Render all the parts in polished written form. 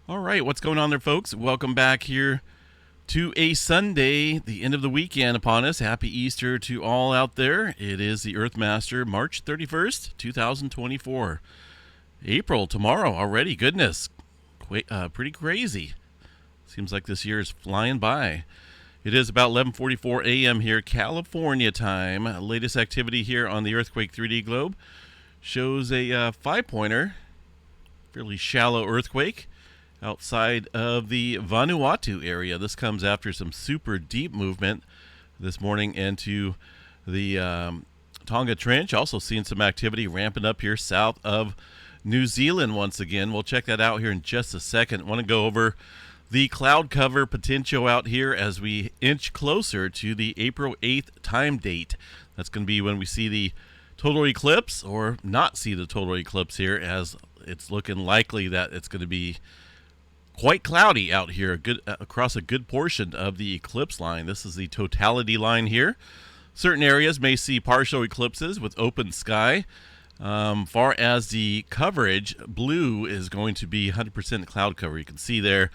All right, what's going on there, folks? Welcome back here to a Sunday, the end of the weekend upon us. Happy Easter to all out there. It is the Earthmaster, March 31st, 2024. April tomorrow already. Goodness, pretty crazy. Seems like this year is flying by. It is about 11:44 a.m. here, California time. Latest activity here on the Earthquake 3D globe shows a five-pointer, fairly shallow earthquake outside of the Vanuatu area. This comes after some super deep movement this morning into the Tonga Trench. Also seeing some activity ramping up here south of New Zealand once again. We'll check that out here in just a second. Want to go over the cloud cover potential out here as we inch closer to the April 8th time date. That's going to be when we see the total eclipse, or not see the total eclipse here, as it's looking likely that it's going to be quite cloudy out here across a good portion of the eclipse line. This is the totality line here. Certain areas may see partial eclipses with open sky. Far as the coverage, blue is going to be 100% cloud cover. You can see there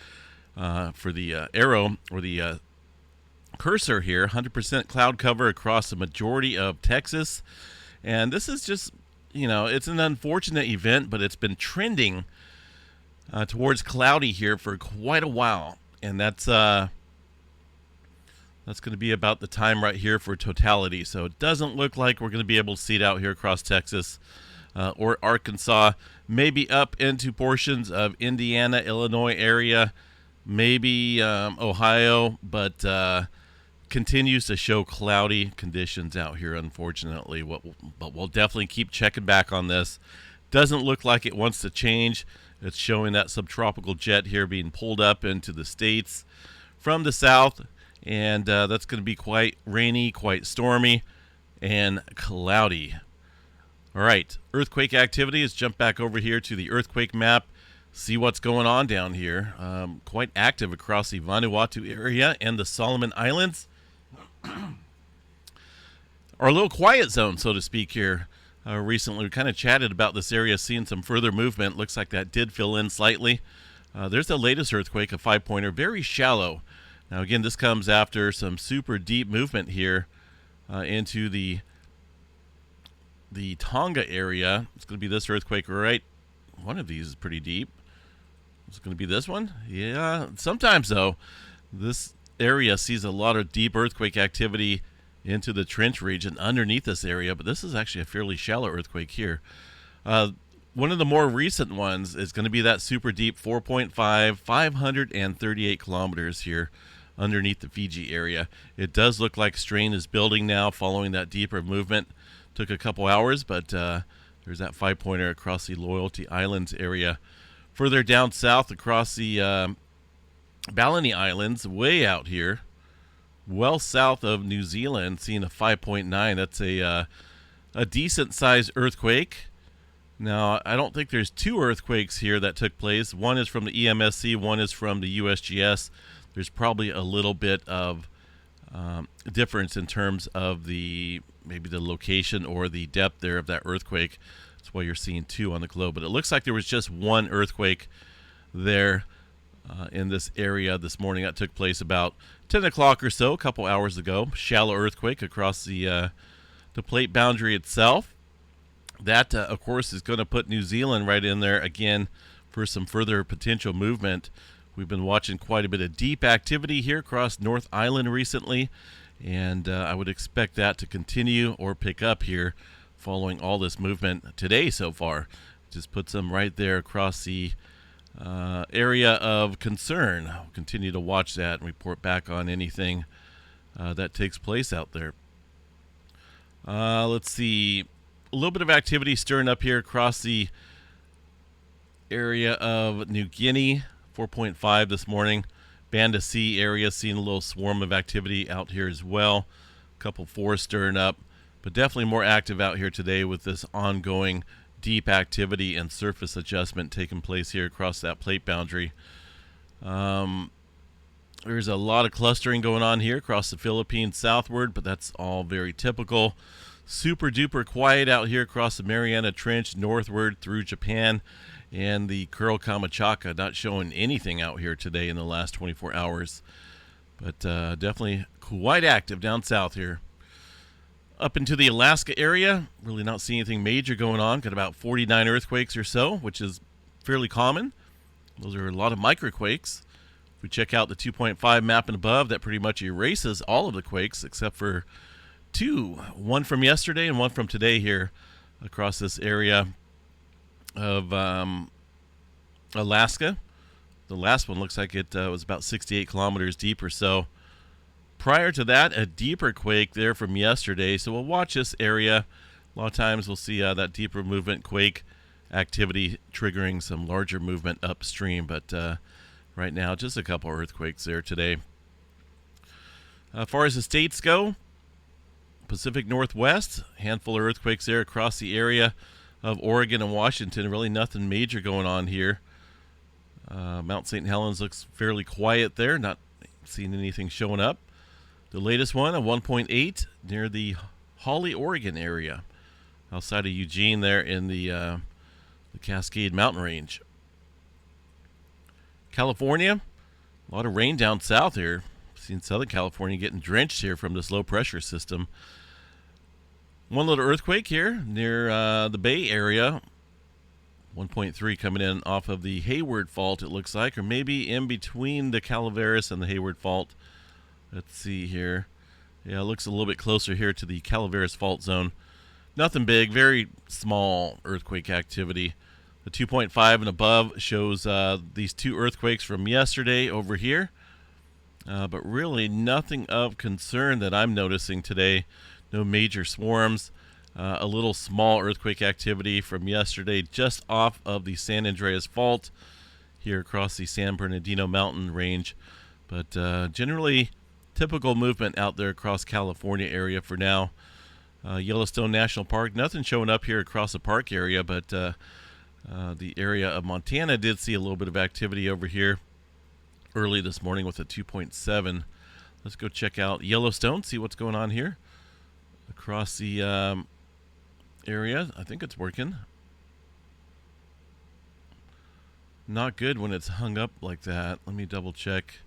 for the arrow or the cursor here, 100% cloud cover across the majority of Texas. And this is just, it's an unfortunate event, but it's been trending towards cloudy here for quite a while, and that's going to be about the time right here for totality. So it doesn't look like we're going to be able to see it out here across Texas or Arkansas, maybe up into portions of Indiana, Illinois area, maybe Ohio, but continues to show cloudy conditions out here, unfortunately. But we'll definitely keep checking back on this. Doesn't look like it wants to change. It's showing that subtropical jet here being pulled up into the states from the south, and that's going to be quite rainy, quite stormy, and cloudy. All right, earthquake activity. Let's jump back over here to the earthquake map, see what's going on down here. Quite active across the Vanuatu area and the Solomon Islands. Our little quiet zone, so to speak, here. Recently, we kind of chatted about this area, seeing some further movement. Looks like that did fill in slightly. There's the latest earthquake, a five-pointer, very shallow. Now, again, this comes after some super deep movement here into the Tonga area. It's going to be this earthquake, right? One of these is pretty deep. It's going to be this one? Yeah, sometimes, though, this area sees a lot of deep earthquake activity into the trench region underneath this area, but this is actually a fairly shallow earthquake here. One of the more recent ones is going to be that super deep 4.5, 538 kilometers here underneath the Fiji area. It does look like strain is building now following that deeper movement. Took a couple hours, but there's that five-pointer across the Loyalty Islands area. Further down south across the Balleny Islands, way out here, well south of New Zealand, seeing a 5.9. That's a decent-sized earthquake. Now, I don't think there's two earthquakes here that took place. One is from the EMSC, one is from the USGS. There's probably a little bit of difference in terms of maybe the location or the depth there of that earthquake. That's why you're seeing two on the globe. But it looks like there was just one earthquake there in this area this morning. That took place about 10 o'clock or so, a couple hours ago. Shallow earthquake across the plate boundary itself. That, of course, is going to put New Zealand right in there again for some further potential movement. We've been watching quite a bit of deep activity here across North Island recently, and I would expect that to continue or pick up here following all this movement today so far. Just puts them right there across the area of concern. I'll continue to watch that and report back on anything that takes place out there. Let's see. A little bit of activity stirring up here across the area of New Guinea. 4.5 this morning. Banda Sea area seeing a little swarm of activity out here as well. A couple fours stirring up, but definitely more active out here today with this ongoing deep activity and surface adjustment taking place here across that plate boundary. There's a lot of clustering going on here across the Philippines southward, but that's all very typical. Super duper quiet out here across the Mariana Trench northward through Japan and the Curl Kamachaka, not showing anything out here today in the last 24 hours. But definitely quite active down south here. Up into the Alaska area, really not seeing anything major going on. Got about 49 earthquakes or so, which is fairly common. Those are a lot of microquakes. If we check out the 2.5 map and above, that pretty much erases all of the quakes except for two. One from yesterday and one from today here across this area of Alaska. The last one looks like it was about 68 kilometers deep or so. Prior to that, a deeper quake there from yesterday. So we'll watch this area. A lot of times we'll see that deeper movement quake activity triggering some larger movement upstream. But right now, just a couple earthquakes there today. As far as the states go, Pacific Northwest, handful of earthquakes there across the area of Oregon and Washington. Really nothing major going on here. Mount St. Helens looks fairly quiet there. Not seeing anything showing up. The latest one, a 1.8 near the Holly, Oregon area, outside of Eugene there in the Cascade Mountain Range. California, a lot of rain down south here. Seen Southern California getting drenched here from this low pressure system. One little earthquake here near the Bay Area. 1.3 coming in off of the Hayward Fault, it looks like, or maybe in between the Calaveras and the Hayward Fault. Let's see here. Yeah, it looks a little bit closer here to the Calaveras Fault Zone. Nothing big, very small earthquake activity. The 2.5 and above shows these two earthquakes from yesterday over here. But really nothing of concern that I'm noticing today. No major swarms. A little small earthquake activity from yesterday just off of the San Andreas Fault here across the San Bernardino Mountain Range. But generally typical movement out there across California area for now. Yellowstone National Park, nothing showing up here across the park area, but the area of Montana did see a little bit of activity over here early this morning with a 2.7. Let's go check out Yellowstone, see what's going on here across the area. I think it's working. Not good when it's hung up like that. Let me double check.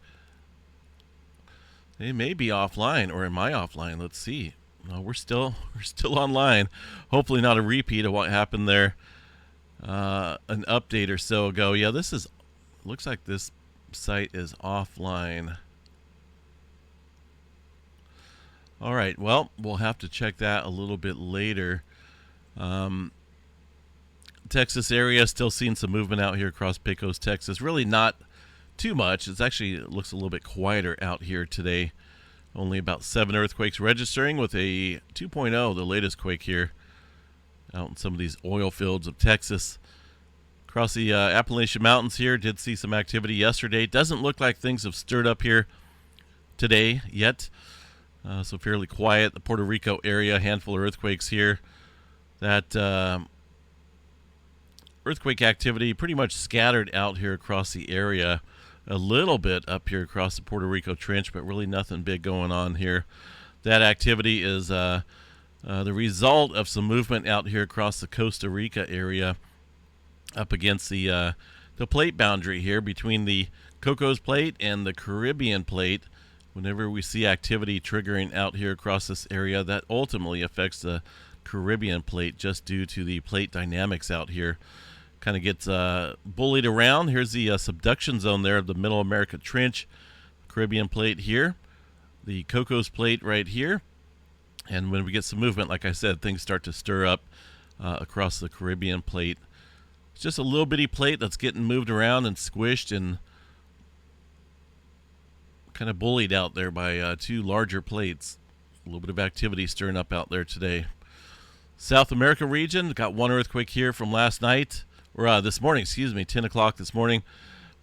They may be offline, or am I offline? Let's see. No, we're still online. Hopefully not a repeat of what happened there an update or so ago. Yeah, looks like this site is offline. All right, well, we'll have to check that a little bit later. Texas area, still seeing some movement out here across Pecos, Texas. Really not too much. It looks a little bit quieter out here today. Only about 7 earthquakes registering with a 2.0, the latest quake here out in some of these oil fields of Texas. Across the Appalachian Mountains here, did see some activity yesterday. Doesn't look like things have stirred up here today yet. So fairly quiet. The Puerto Rico area, handful of earthquakes here. That earthquake activity pretty much scattered out here across the area. A little bit up here across the Puerto Rico Trench, but really nothing big going on here. That activity is the result of some movement out here across the Costa Rica area up against the plate boundary here between the Cocos Plate and the Caribbean Plate. Whenever we see activity triggering out here across this area, that ultimately affects the Caribbean Plate just due to the plate dynamics out here. Kind of gets bullied around. Here's the subduction zone there of the Middle America Trench. Caribbean Plate here. The Cocos Plate right here. And when we get some movement, like I said, things start to stir up across the Caribbean Plate. It's just a little bitty plate that's getting moved around and squished and kind of bullied out there by two larger plates. A little bit of activity stirring up out there today. South America region, got one earthquake here from last night. Or this morning, 10 o'clock this morning,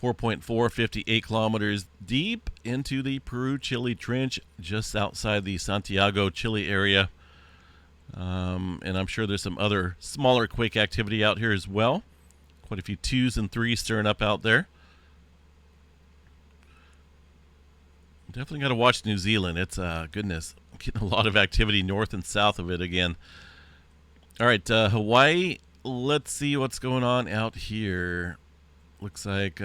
4.4, 58 kilometers deep into the Peru-Chile Trench, just outside the Santiago, Chile area. And I'm sure there's some other smaller quake activity out here as well. Quite a few 2s and 3s stirring up out there. Definitely got to watch New Zealand. It's, goodness, getting a lot of activity north and south of it again. All right, Hawaii let's see what's going on out here. Looks like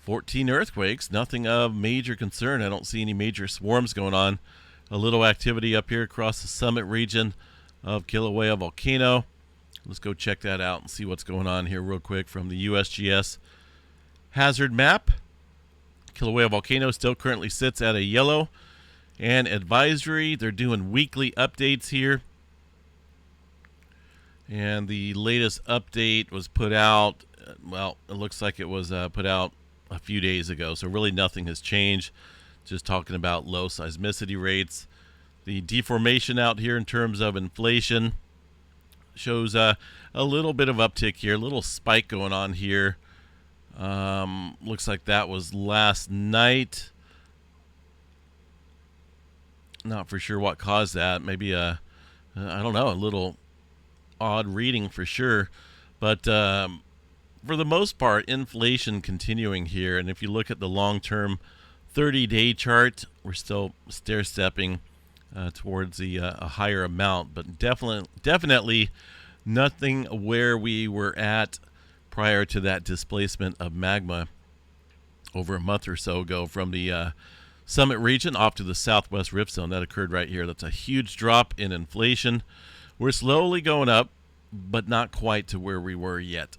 14 earthquakes. Nothing of major concern. I don't see any major swarms going on. A little activity up here across the summit region of Kilauea Volcano. Let's go check that out and see what's going on here real quick from the USGS hazard map. Kilauea Volcano still currently sits at a yellow and advisory. They're doing weekly updates here. And the latest update was put out, well, it looks like it was put out a few days ago. So really nothing has changed. Just talking about low seismicity rates. The deformation out here in terms of inflation shows a little bit of uptick here, a little spike going on here. Looks like that was last night. Not for sure what caused that. Maybe I don't know, a little odd reading for sure. But for the most part, inflation continuing here. And if you look at the long-term 30-day chart, we're still stair-stepping towards a higher amount. But definitely nothing where we were at prior to that displacement of magma over a month or so ago from the summit region off to the southwest rift zone. That occurred right here. That's a huge drop in inflation. We're slowly going up, but not quite to where we were yet.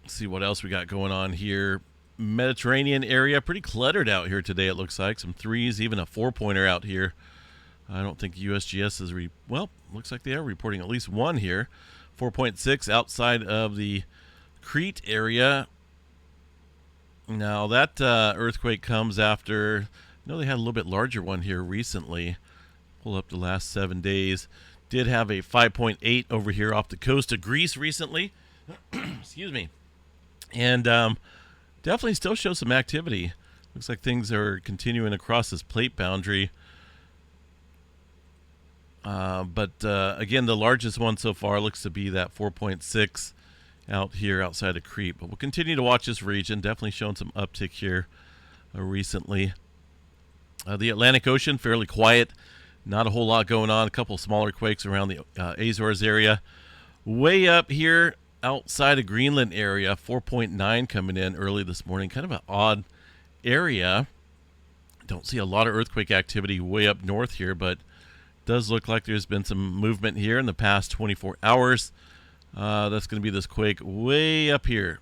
Let's see what else we got going on here. Mediterranean area, pretty cluttered out here today, it looks like. Some 3s, even a 4-pointer out here. I don't think USGS is, well, looks like they are reporting at least one here. 4.6 outside of the Crete area. Now, that earthquake comes after, they had a little bit larger one here recently. Pull up the last 7 days. Did have a 5.8 over here off the coast of Greece recently. Excuse me. And definitely still shows some activity. Looks like things are continuing across this plate boundary. But again, the largest one so far looks to be that 4.6 out here outside of Crete. But we'll continue to watch this region. Definitely showing some uptick here recently. The Atlantic Ocean, fairly quiet. Not a whole lot going on. A couple smaller quakes around the Azores area. Way up here outside of Greenland area, 4.9 coming in early this morning. Kind of an odd area. Don't see a lot of earthquake activity way up north here, but does look like there's been some movement here in the past 24 hours. That's going to be this quake way up here.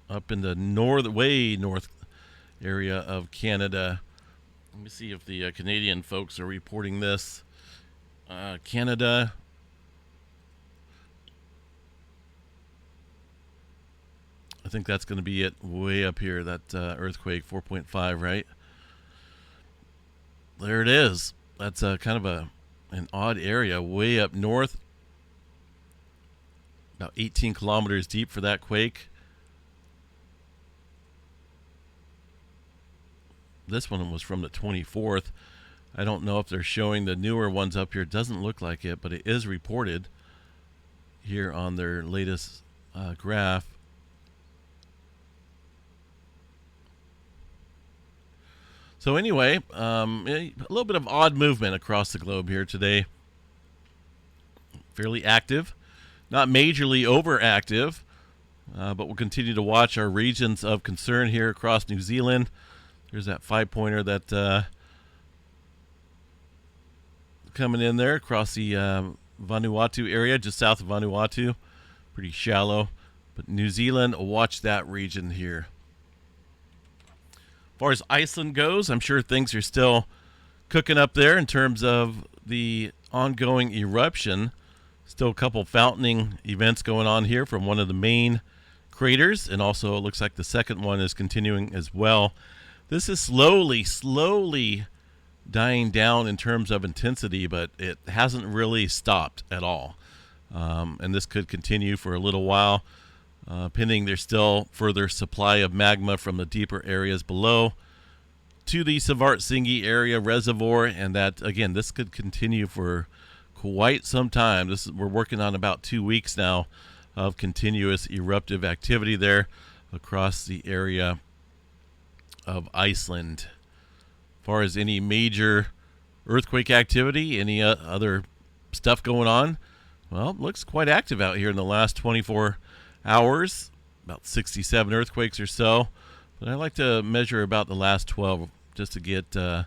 Up in the way north area of Canada. Let me see if the Canadian folks are reporting this. Canada. I think that's going to be it way up here, that earthquake, 4.5, right? There it is. That's kind of an odd area way up north. About 18 kilometers deep for that quake. This one was from the 24th. I don't know if they're showing the newer ones up here. It doesn't look like it, but it is reported here on their latest graph. So anyway, a little bit of odd movement across the globe here today. Fairly active. Not majorly overactive, but we'll continue to watch our regions of concern here across New Zealand. There's that 5-pointer that coming in there across the Vanuatu area, just south of Vanuatu. Pretty shallow. But New Zealand, watch that region here. As far as Iceland goes, I'm sure things are still cooking up there in terms of the ongoing eruption. Still a couple fountaining events going on here from one of the main craters, and also it looks like the second one is continuing as well. This is slowly dying down in terms of intensity, but it hasn't really stopped at all. And this could continue for a little while. Pending there's still further supply of magma from the deeper areas below to the Savartsingi area reservoir, and that, again, this could continue for quite some time. We're working on about 2 weeks now of continuous eruptive activity there across the area of Iceland. far as any major earthquake activity, any other stuff going on, well, it looks quite active out here in the last 24 hours. About 67 earthquakes or so. But I like to measure about the last 12 just to get an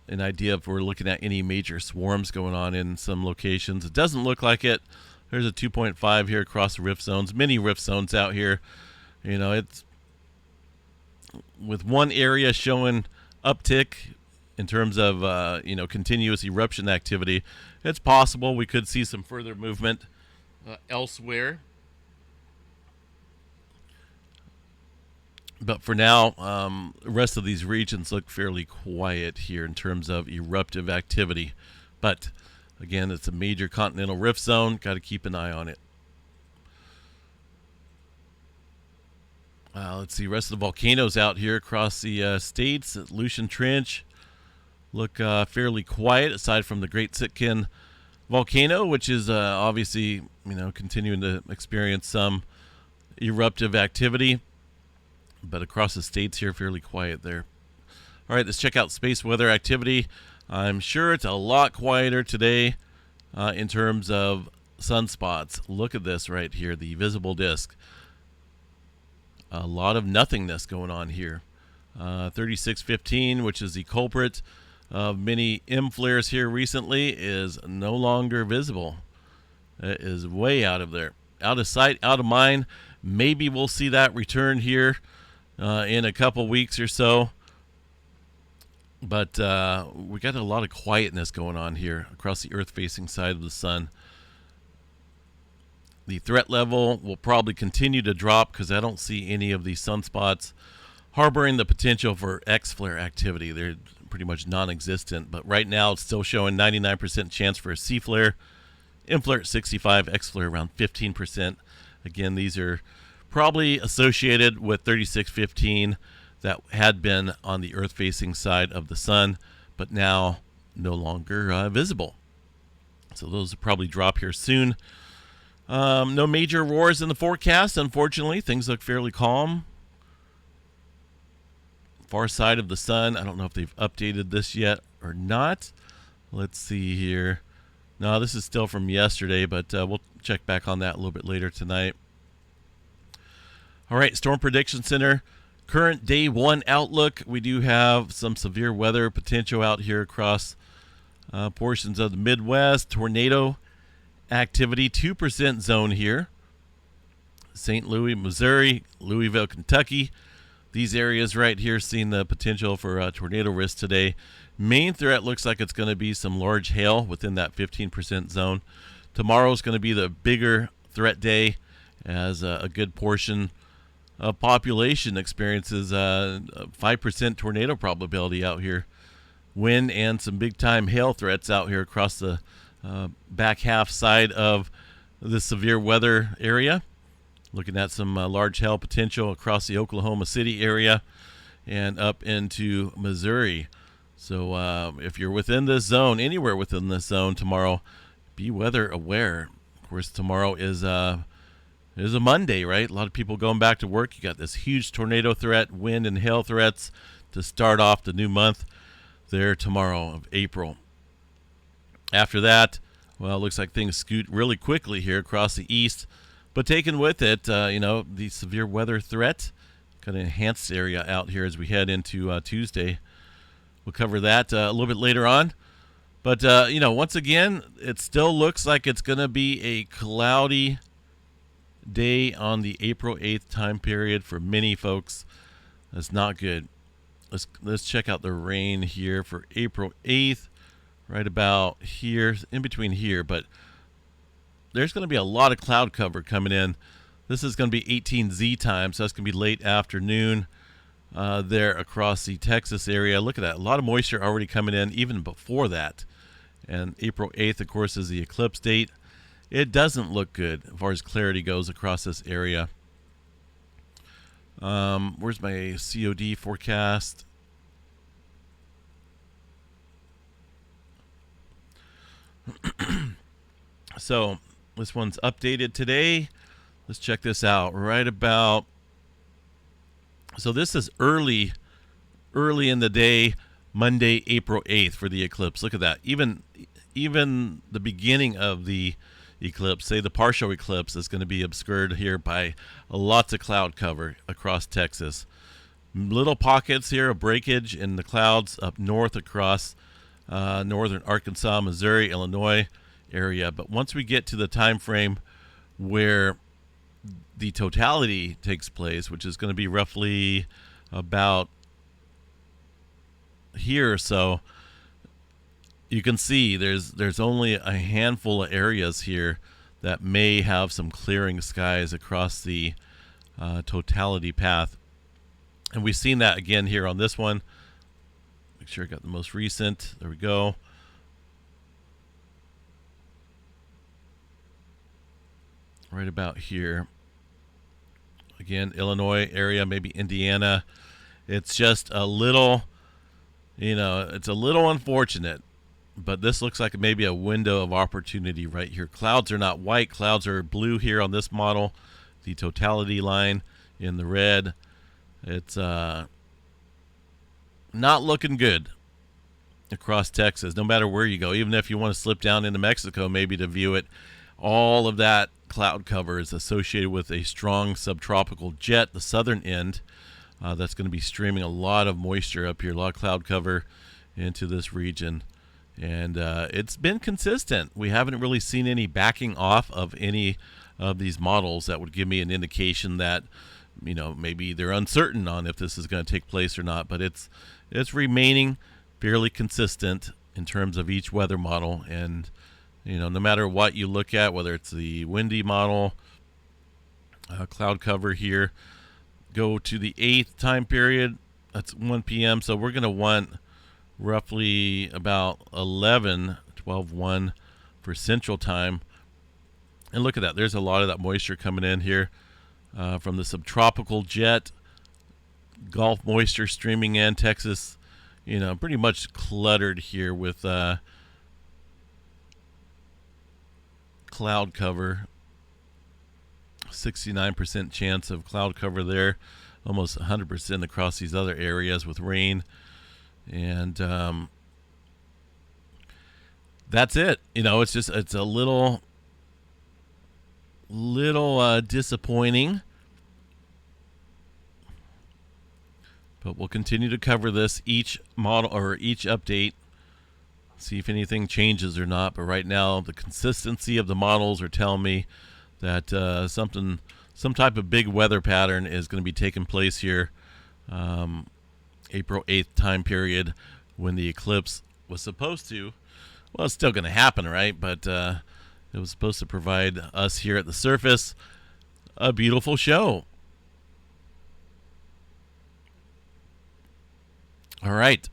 idea if we're looking at any major swarms going on in some locations. It doesn't look like it. There's a 2.5 here across the rift zones. Many rift zones out here. You know, it's with one area showing uptick in terms of continuous eruption activity. It's possible we could see some further movement elsewhere. But for now, the rest of these regions look fairly quiet here in terms of eruptive activity. But again, it's a major continental rift zone. Got to keep an eye on it. Let's see, rest of the volcanoes out here across the states. Aleutian Trench look fairly quiet, aside from the Great Sitkin volcano, which is obviously continuing to experience some eruptive activity. But across the states here, fairly quiet there. All right, let's check out space weather activity. I'm sure it's a lot quieter today in terms of sunspots. Look at this right here, the visible disk. A lot of nothingness going on here. 3615, which is the culprit of many M flares here recently, is no longer visible. It is way out of there. Out of sight, out of mind. Maybe we'll see that return here in a couple weeks or so. But we got a lot of quietness going on here across the Earth-facing side of the sun. The threat level will probably continue to drop because I don't see any of these sunspots harboring the potential for X-flare activity. They're pretty much non-existent. But right now it's still showing 99% chance for a C-flare. M-flare at 65, X-flare around 15%. Again, these are probably associated with 3615 that had been on the Earth-facing side of the sun, but now no longer visible. So those will probably drop here soon. No major roars in the forecast, unfortunately. Things look fairly calm. Far side of the sun, I don't know if they've updated this yet or not. Let's see here. No, this is still from yesterday, but we'll check back on that a little bit later tonight. All right, Storm Prediction Center. Current day one outlook. We do have some severe weather potential out here across portions of the Midwest. Tornado activity, 2% zone here. St. Louis, Missouri, Louisville, Kentucky. These areas right here seeing the potential for tornado risk today. Main threat looks like it's going to be some large hail within that 15% zone. Tomorrow is going to be the bigger threat day as a good portion population experiences a 5% tornado probability out here. Wind and some big-time hail threats out here across the back half side of the severe weather area. Looking at some large hail potential across the Oklahoma City area and up into Missouri. So if you're within this zone, anywhere within this zone tomorrow, be weather aware. Of course, tomorrow is a Monday, right? A lot of people going back to work. You got this huge tornado threat, wind and hail threats to start off the new month there tomorrow of April. After that, well, it looks like things scoot really quickly here across the east, but taken with it, the severe weather threat, kind of enhanced area out here as we head into Tuesday. We'll cover that a little bit later on. But, once again, it still looks like it's going to be a cloudy day on the April 8th time period for many folks. That's not good. Let's check out the rain here for April 8th, right about here, in between here. But there's going to be a lot of cloud cover coming in. This is going to be 18Z time, so that's going to be late afternoon there across the Texas area. Look at that. A lot of moisture already coming in even before that. And April 8th, of course, is the eclipse date. It doesn't look good as far as clarity goes across this area. Where's my COD forecast? So this one's updated today. Let's check this out. Right about, so this is early in the day Monday, April 8th for the eclipse. Look at that. Even the beginning of the eclipse, say the partial eclipse, is going to be obscured here by lots of cloud cover across Texas. Little pockets here of breakage in the clouds up north across northern Arkansas, Missouri, Illinois area. But once we get to the time frame where the totality takes place, which is going to be roughly about here or so, you can see there's only a handful of areas here that may have some clearing skies across the totality path. And we've seen that again here on this one. Make sure I got the most recent. There we go. Right about here. Again, Illinois area, maybe Indiana. It's just a little, it's a little unfortunate. But this looks like maybe a window of opportunity right here. Clouds are not white. Clouds are blue here on this model. The totality line in the red. It's not looking good across Texas, no matter where you go. Even if you want to slip down into Mexico maybe to view it, all of that cloud cover is associated with a strong subtropical jet, the southern end, that's going to be streaming a lot of moisture up here, a lot of cloud cover into this region. And it's been consistent. We haven't really seen any backing off of any of these models that would give me an indication that, maybe they're uncertain on if this is going to take place or not. But it's remaining fairly consistent in terms of each weather model. And, no matter what you look at, whether it's the windy model, cloud cover here, go to the 8th time period. That's 1 p.m. So we're going to want roughly about 12:1 for Central Time. And look at that. There's a lot of that moisture coming in here from the subtropical jet. Gulf moisture streaming in. Texas, pretty much cluttered here with cloud cover. 69% chance of cloud cover there. Almost 100% across these other areas with rain. And that's it. It's a little disappointing, but we'll continue to cover this each model or each update, see if anything changes or not. But right now, the consistency of the models are telling me that some type of big weather pattern is going to be taking place here. April 8th time period when the eclipse was supposed to, well, it's still going to happen, right? But it was supposed to provide us here at the surface a beautiful show. All right.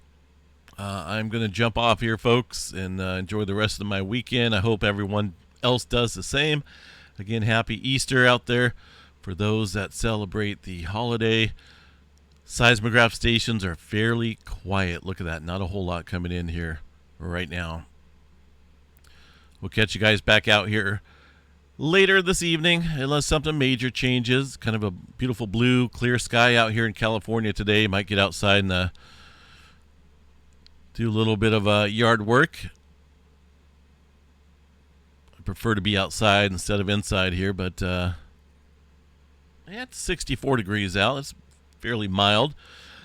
I'm going to jump off here, folks, and enjoy the rest of my weekend. I hope everyone else does the same. Again, happy Easter out there for those that celebrate the holiday. Seismograph stations are fairly quiet. Look at that. Not a whole lot coming in here right now. We'll catch you guys back out here later this evening, unless something major changes. Kind of a beautiful blue, clear sky out here in California today. Might get outside and do a little bit of yard work. I prefer to be outside instead of inside here, but it's 64 degrees out. It's fairly mild.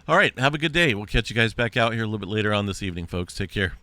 All right, have a good day. We'll catch you guys back out here a little bit later on this evening, folks. Take care.